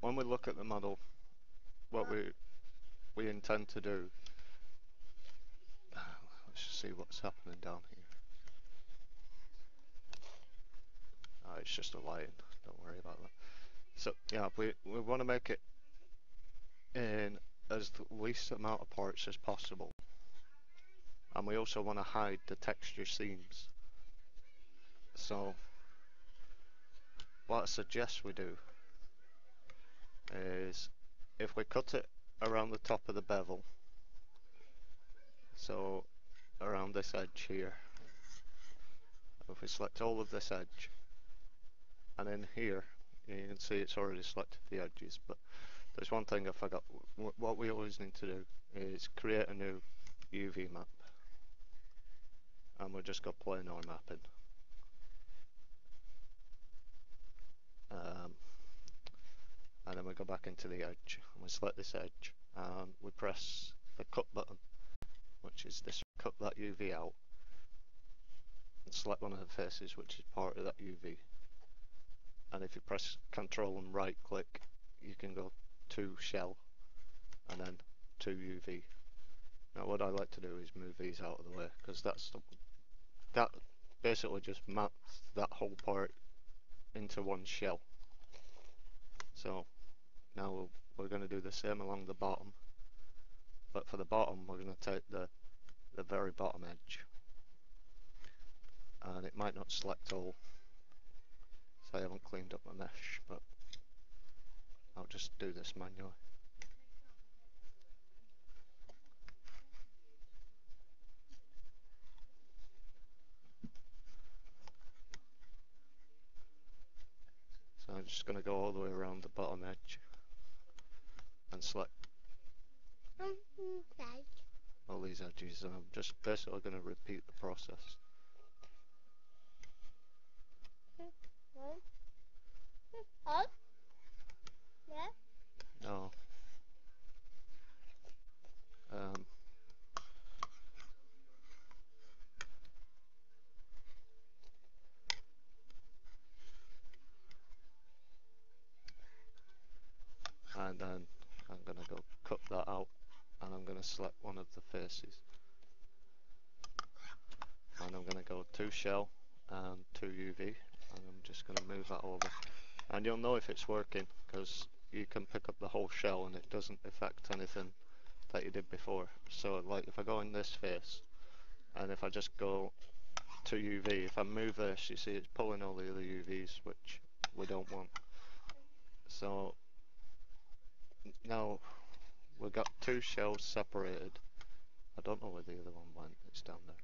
when we look at the model, what we intend to do, let's just see what's happening down here. It's just a line, don't worry about that. So yeah, we want to make it in as the least amount of parts as possible, and we also want to hide the texture seams. So what I suggest we do is, if we cut it around the top of the bevel, so around this edge here, if we select all of this edge, and in here you can see it's already selected the edges, but there's one thing I forgot. What we always need to do is create a new UV map, and we'll just go planar mapping. And then we go back into the edge, and we select this edge, and we press the cut button, which is this, cut that UV out, and select one of the faces which is part of that UV. And if you press Control and right click, you can go to shell and then to UV. Now what I like to do is move these out of the way, because that basically just maps that whole part into one shell. So now we're going to do the same along the bottom, but for the bottom we're going to take the very bottom edge, and it might not select all, so I haven't cleaned up my mesh, but I'll just do this manually. So I'm just going to go all the way around the bottom edge and select all these edges, and I'm just basically going to repeat the process. No. And then I'm going to go cut that out, and I'm going to select one of the faces, and I'm going to go to shell and to UV, and I'm just going to move that over, and you'll know if it's working because you can pick up the whole shell and it doesn't affect anything that you did before. So like if I go in this face, and if I just go to UV, if I move this, you see it's pulling all the other UVs, which we don't want. So now we've got two shells separated. I don't know where the other one went, it's down there.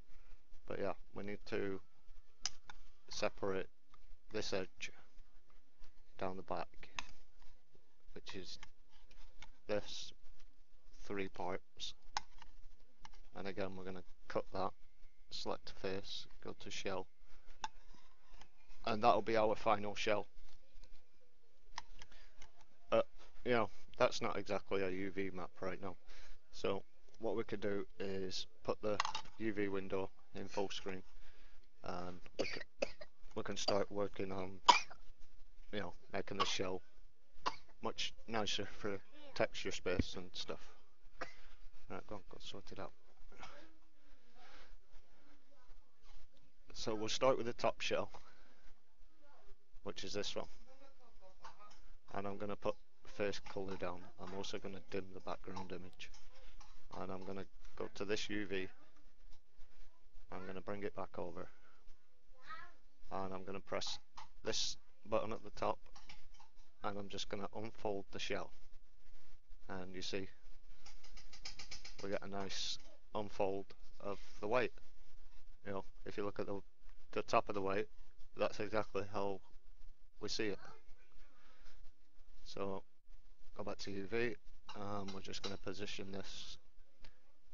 But yeah, we need to separate this edge down the back, which is this 3 parts. And again, we're going to cut that, select face, go to shell, and that'll be our final shell. You know, that's not exactly a UV map right now. So what we could do is put the UV window in full screen, and we can start working on, you know, making the shell much nicer for texture space and stuff. Right, go sort it out. So we'll start with the top shell, which is this one, and I'm going to put face color down. I'm also going to dim the background image, and I'm going to go to this UV, I'm going to bring it back over, and I'm going to press this button at the top, and I'm just going to unfold the shell, and you see we get a nice unfold of the white. You know, if you look at the top of the white, that's exactly how we see it. So go back to UV, we're just going to position this.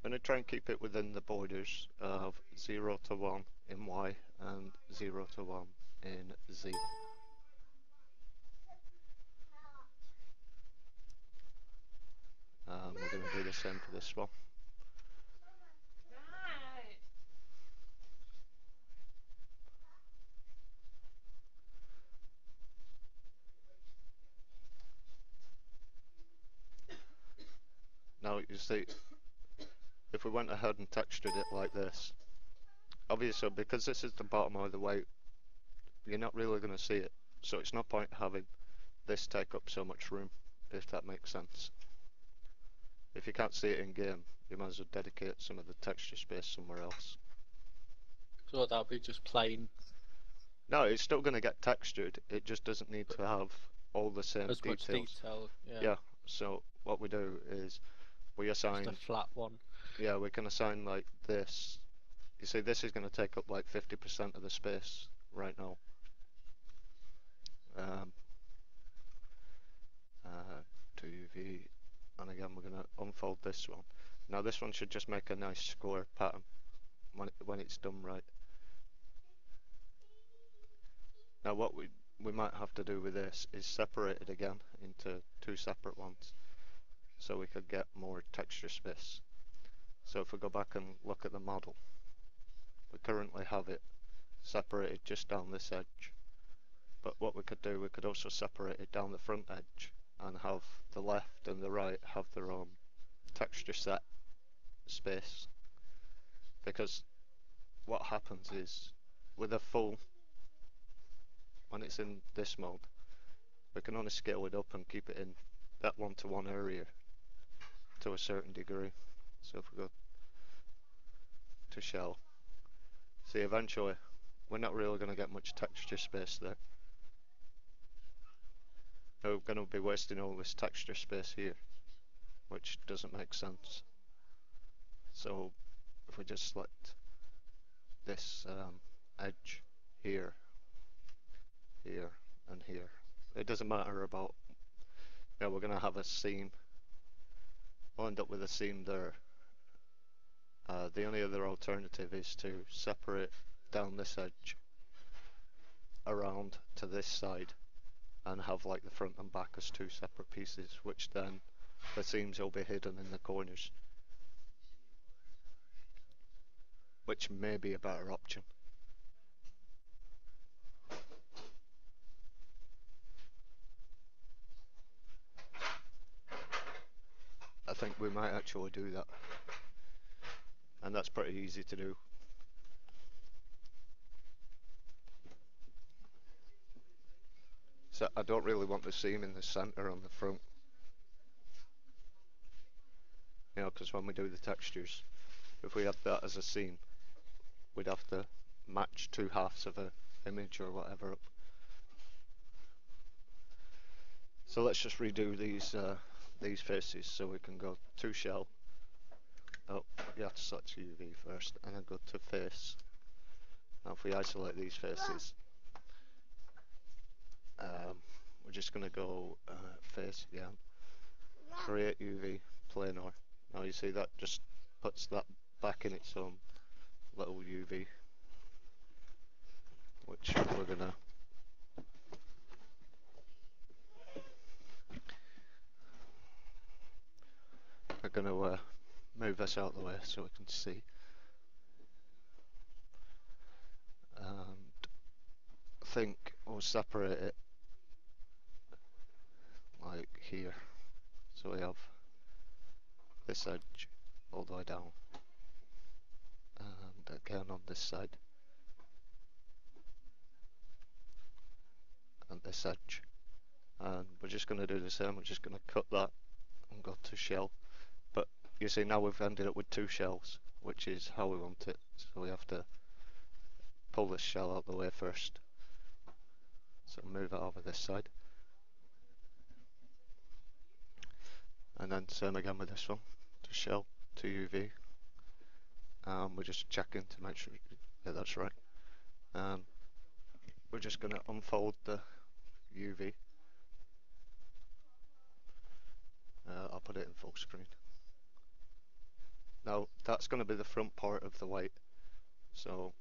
I'm going to try and keep it within the borders of 0 to 1 in Y and 0 to 1 in Z. We're going to do the same for this one. you see, if we went ahead and textured it like this, obviously because this is the bottom of the weight, you're not really going to see it. So it's no point having this take up so much room, if that makes sense. If you can't see it in game, you might as well dedicate some of the texture space somewhere else. So that'll be just plain. No, it's still going to get textured, it just doesn't need to have all the same As much details. detail, yeah. Yeah, so what we do is we assign... Just a flat one. Yeah, we can assign like this. You see, this is going to take up like 50% of the space right now. To UV, and again we're going to unfold this one. Now this one should just make a nice square pattern when it's done right. Now what we might have to do with this is separate it again into two separate ones, so we could get more texture space. So if we go back and look at the model, we currently have it separated just down this edge. But what we could do, we could also separate it down the front edge and have the left and the right have their own texture set space. Because what happens is, with a full, when it's in this mode, we can only scale it up and keep it in that one-to-one area to a certain degree. So if we go to shell, see, eventually we're not really going to get much texture space there. We're going to be wasting all this texture space here, which doesn't make sense. So if we just select this edge here, here, and here, it doesn't matter about, we're going to have a seam. We'll end up with a seam there. The only other alternative is to separate down this edge around to this side and have like the front and back as two separate pieces, which then the seams will be hidden in the corners, which may be a better option. I think we might actually do that, and that's pretty easy to do. So I don't really want the seam in the center on the front, because when we do the textures, if we had that as a seam, we'd have to match two halves of an image or whatever up. So let's just redo these faces, so we can go to shell. Oh, you have to select UV first, and then go to face. Now if we isolate these faces, we're just going to go face again, create UV, planar. Now you see that just puts that back in its own little UV, which we're going to move this out of the way so we can see. And I think we'll separate it like here, so we have this edge all the way down, and again on this side, and this edge, and we're just going to do the same. We're just going to cut that and go to shell. But you see, now we've ended up with two shells, which is how we want it, so we have to pull this shell out of the way first. So move it over this side, and then same again with this one, to shell, to UV. We're just checking to make sure, yeah, that's right. We're just going to unfold the UV. I'll put it in full screen. Now that's going to be the front part of the white, so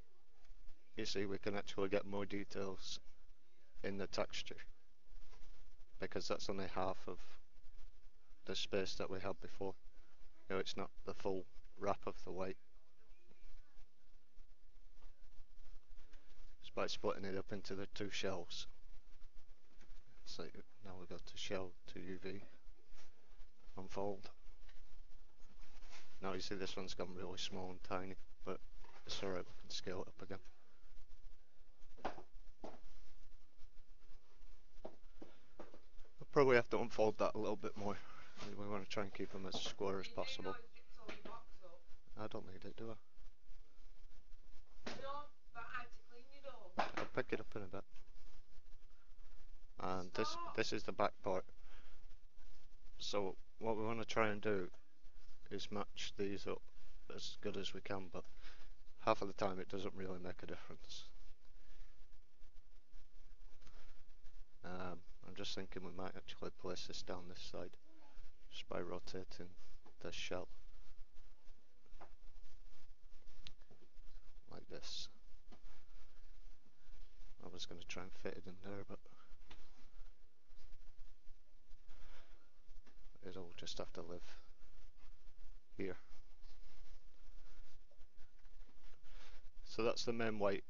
you see we can actually get more details in the texture, because that's only half of the space that we had before. It's not the full wrap of the white. It's by splitting it up into the two shells. So now we go to shell, to UV, unfold, Now you see this one's gone really small and tiny, but it's alright, we can scale it up again. We'll probably have to unfold that a little bit more. We want to try and keep them as square as possible. I don't need it, do I? I'll pick it up in a bit. And this is the back part. So what we want to try and do is match these up as good as we can, but half of the time it doesn't really make a difference. I'm just thinking we might actually place this down this side just by rotating the shell like this. I was going to try and fit it in there, but it'll just have to live here. So that's the main white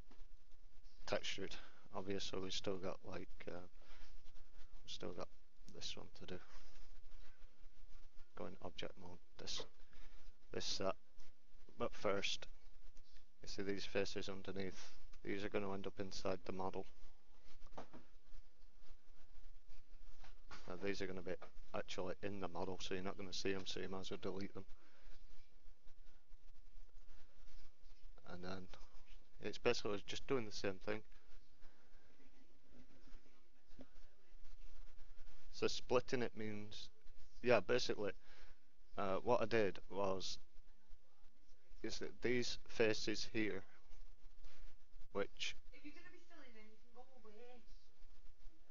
textured. Obviously we still got this one to do. Go in object mode, this but first, you see these faces underneath, these are going to end up inside the model. Now these are going to be actually in the model, so you're not going to see them, so you might as well delete them. And then it's basically just doing the same thing. So splitting it means, yeah, basically what I did was, is that these faces here, which,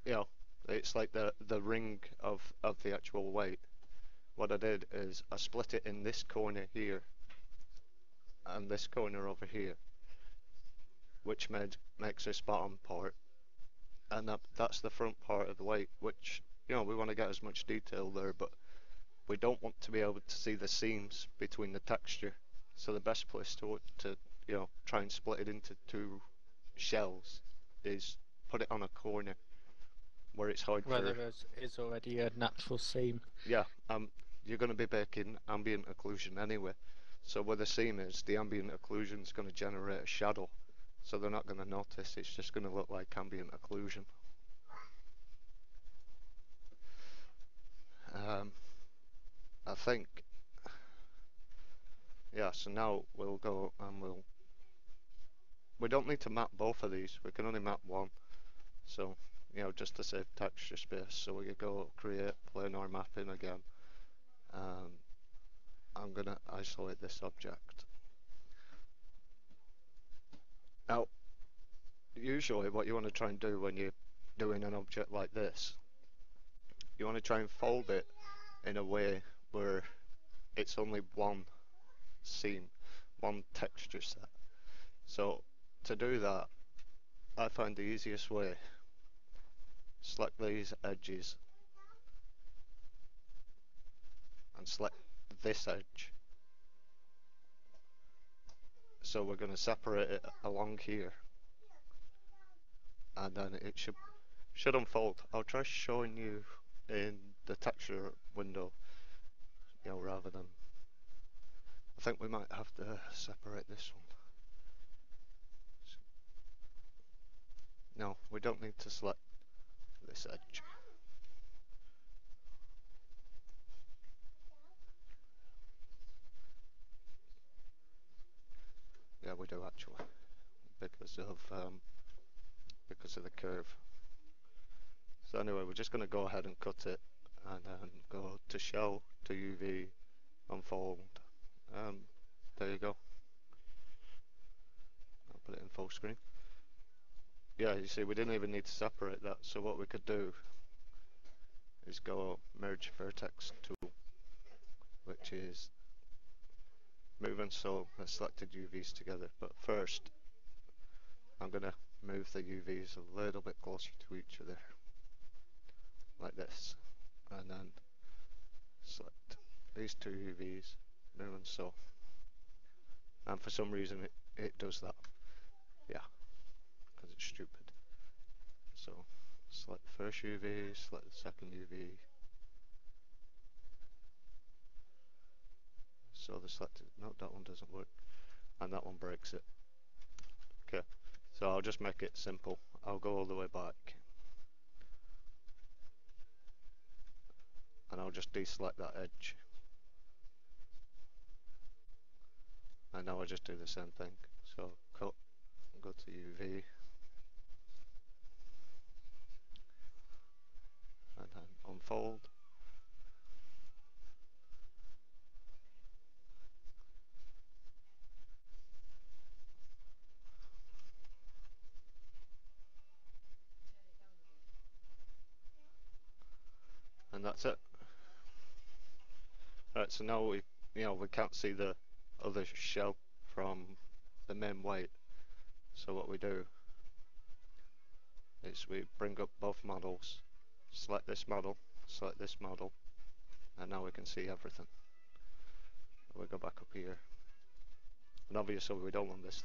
you know, it's like the ring of the actual weight. What I did is I split it in this corner here and this corner over here, which makes this bottom part, and that's the front part of the weight, which, you know, we want to get as much detail there, but we don't want to be able to see the seams between the texture. So the best place to you know, try and split it into two shells is put it on a corner where it's hard Where for, there is already a natural seam. yeah, you're going to be baking ambient occlusion anyway. So where the seam is, the ambient occlusion is going to generate a shadow. So they're not going to notice, it's just going to look like ambient occlusion. I think, yeah, so now we'll go and we don't need to map both of these, we can only map one. So, you know, just to save texture space, so we can go create planar mapping again. I'm going to isolate this object. Now, usually what you want to try and do when you're doing an object like this, you want to try and fold it in a way where it's only one seam, one texture set. So to do that, I find the easiest way, select these edges and select this edge. So we're going to separate it along here, and then it should unfold. I'll try showing you in the texture window, you know, rather than, I think we might have to separate this one. No, we don't need to select this edge. Yeah, we do actually, because of the curve. So anyway, we're just going to go ahead and cut it, and then go to shell, to UV, unfold. There you go. I'll put it in full screen. Yeah, you see, we didn't even need to separate that. So what we could do is go merge vertex tool, which is move and sew the selected UVs together. But first, I'm going to move the UVs a little bit closer to each other, like this, and then select these two UVs, move and sew. And for some reason it does that. Yeah, because it's stupid. So select the first UV, select the second UV, So the selected, no, that one doesn't work, and that one breaks it. Okay, so I'll just make it simple. I'll go all the way back, and I'll just deselect that edge, and now I just do the same thing. So cut, go to UV, and then unfold. And that's it. Right, so now we can't see the other shell from the main weight. So what we do is we bring up both models, select this model, and now we can see everything. We go back up here, and obviously we don't want this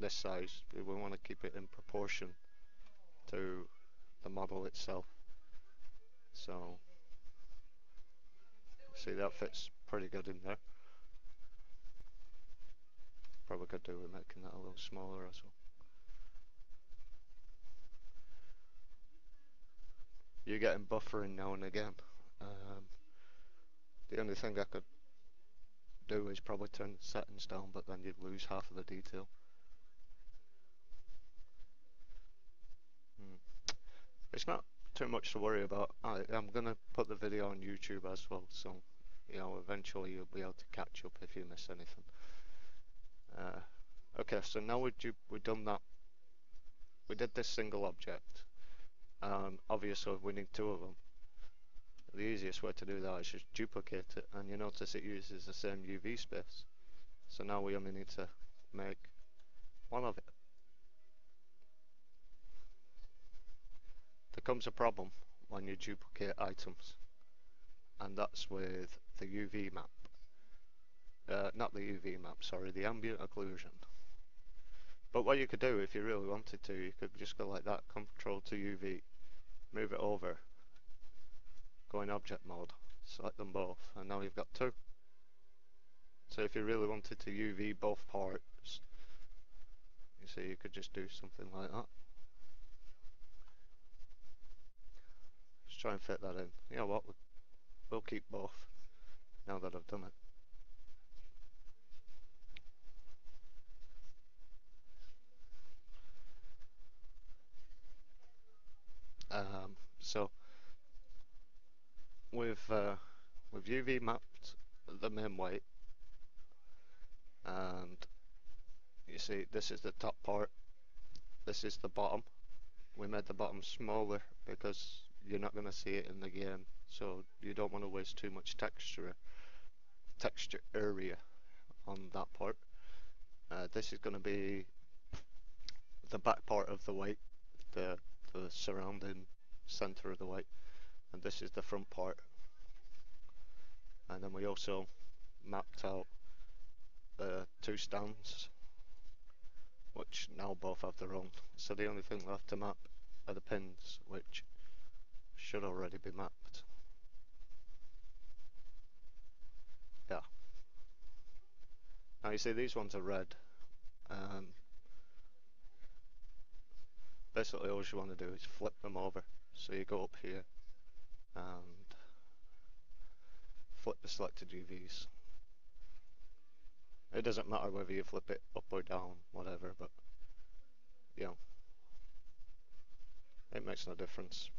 size. We want to keep it in proportion to the model itself. So see, that fits pretty good in there. Probably could do with making that a little smaller as well. You're getting buffering now and again. The only thing I could do is probably turn the settings down, but then you'd lose half of the detail. It's not too much to worry about. I'm gonna put the video on YouTube as well, so eventually you'll be able to catch up if you miss anything. Okay, so now we've done that. We did this single object. Obviously we need two of them. The easiest way to do that is just duplicate it, and you notice it uses the same UV space. So now we only need to make one of it. There comes a problem when you duplicate items, and that's with the UV map. Not the UV map, sorry, the ambient occlusion. But what you could do if you really wanted to, you could just go like that, Control to UV, move it over, go in object mode, select them both, and now you've got two. So if you really wanted to UV both parts, you see, you could just do something like that. Just try and fit that in. You know what, we'll keep both now that I've done it. So we've UV mapped the main weight, and you see this is the top part, this is the bottom. We made the bottom smaller because you're not going to see it in the game, so you don't want to waste too much texture area on that part. This is going to be the back part of the weight, the surrounding center of the weight, and this is the front part. And then we also mapped out the two stands, which now both have their own. So the only thing left to map are the pins, which should already be mapped. Yeah. Now you see these ones are red. Basically all you want to do is flip them over. So you go up here and flip the selected UVs. It doesn't matter whether you flip it up or down, whatever, but it makes no difference.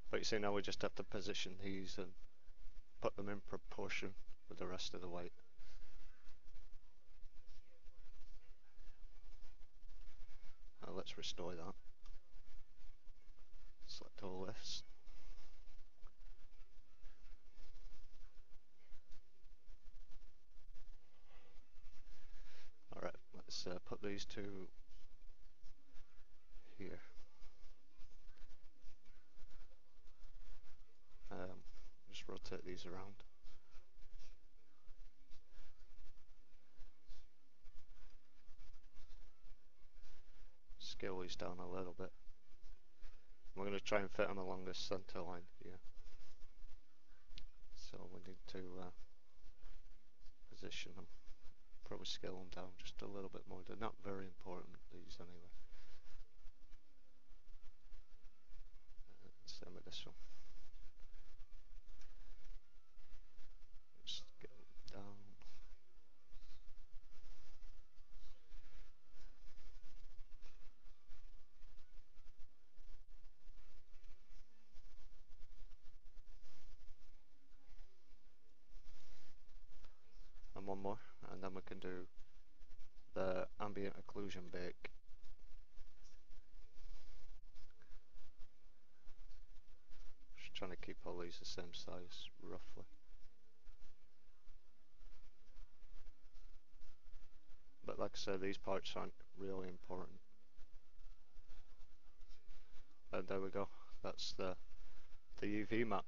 But you see, now we just have to position these and put them in proportion with the rest of the weight. Now let's restore that. Select all this. Alright, let's put these two here. Just rotate these around. Scale these down a little bit. We're going to try and fit on along this center line here. So we need to position them, probably scale them down just a little bit more. They're not very important, these anyway. Same with this one. Just get them down. And one more, and then we can do the ambient occlusion bake. Just trying to keep all these the same size, roughly. But like I said, these parts aren't really important. And there we go, that's the UV map.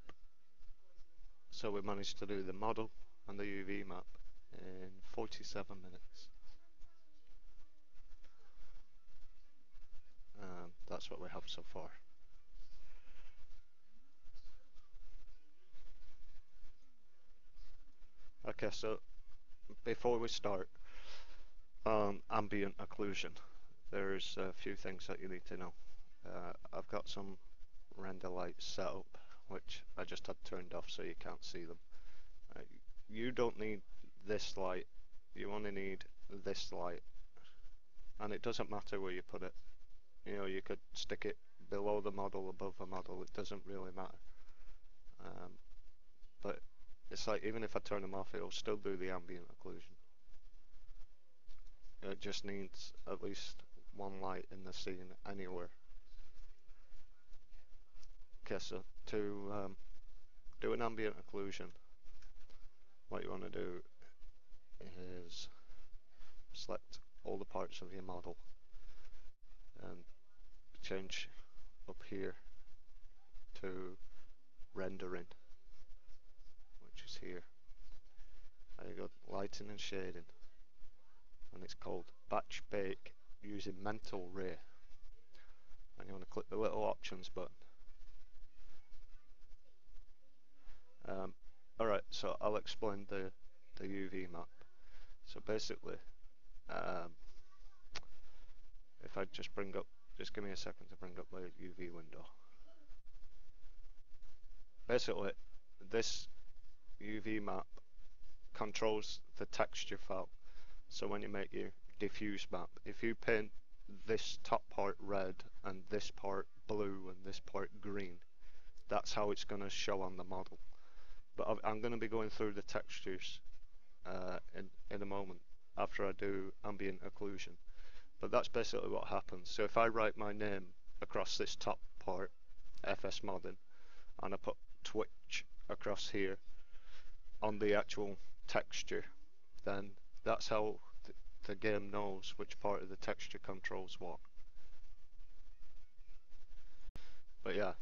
So we managed to do the model and the UV map in 47 minutes. That's what we have so far. Okay, so before we start, ambient occlusion. There's a few things that you need to know. I've got some render lights set up, which I just had turned off so you can't see them. You don't need this light, you only need this light. And it doesn't matter where you put it. You know, you could stick it below the model, above the model, it doesn't really matter. But it's like, even if I turn them off, it'll still do the ambient occlusion. It just needs at least one light in the scene anywhere. Okay, so to do an ambient occlusion, what you want to do is select all the parts of your model and change up here to rendering, which is here. There you go, lighting and shading, and it's called batch bake using mental ray. And you want to click the little options button. Alright, so I'll explain the UV map. So basically, if I just bring up, just give me a second to bring up my UV window. Basically, this UV map controls the texture file. So when you make your diffuse map, if you paint this top part red and this part blue and this part green, that's how it's going to show on the model. But I'm going to be going through the textures in a moment after I do ambient occlusion. But that's basically what happens. So if I write my name across this top part, FS Modding, and I put Twitch across here on the actual texture, then that's how the game knows which part of the texture controls what. But yeah,